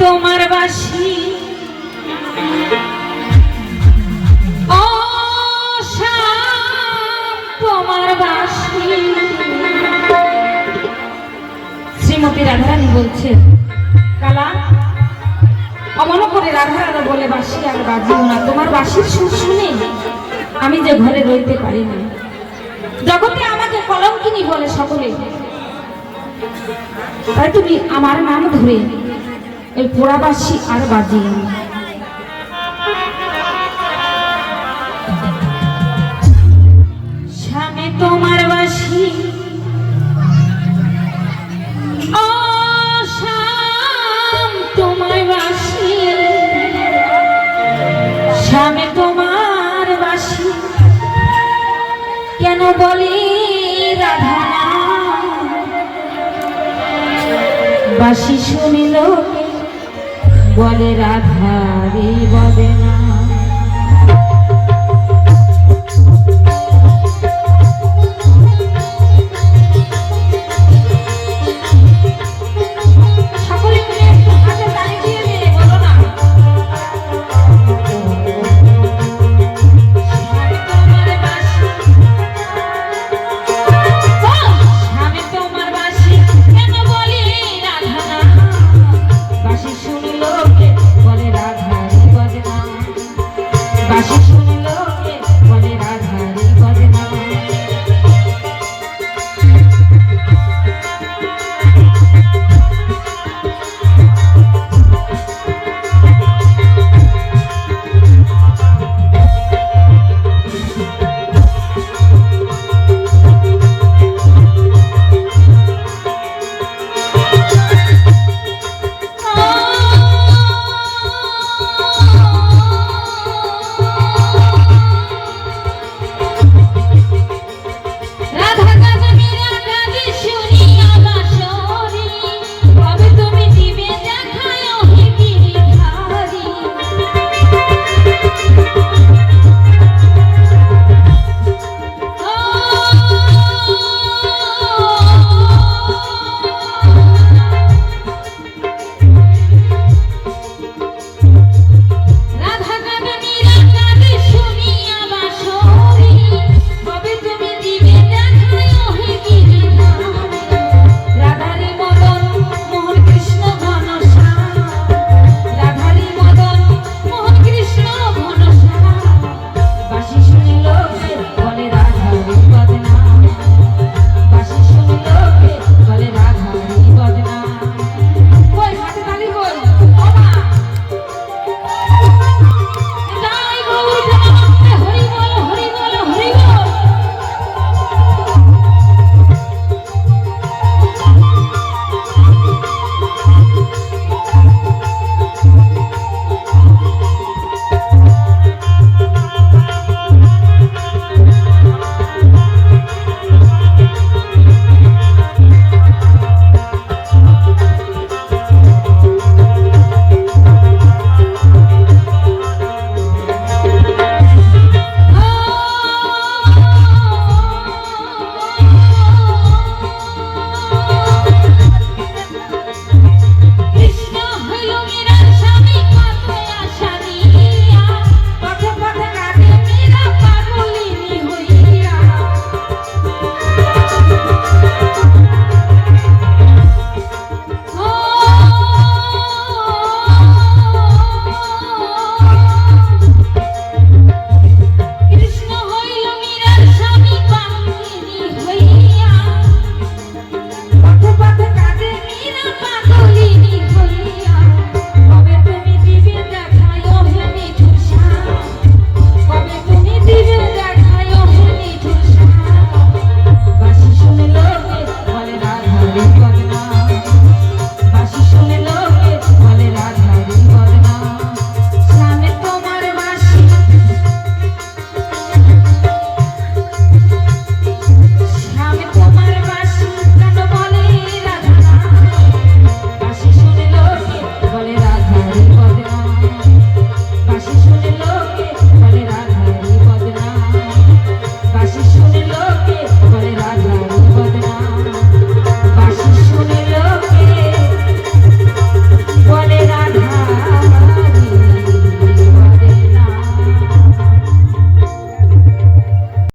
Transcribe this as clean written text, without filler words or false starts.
তোমার বাসি ও শ্যাম তোমার বাসি। শ্রীমতী রাধারানী বলছে, কালা অমন করে রাধারানী বলে বাসি আর বাজিও না। তোমার বাসির সুর শুনে আমি যে ঘরে রইতে পারি না। জগতে আমাকে কলঙ্কিনী বলে সকলে, তাই তুমি আমার নাম ধরে এই পোড়াবাসী আর বাজিও না। স্বামী তোমার বাসি ও শ্যাম তোমার বাসি। স্বামী তোমার বাসি কেন বলি রাধা বাসি শুনিল বলে রাধা রে বলে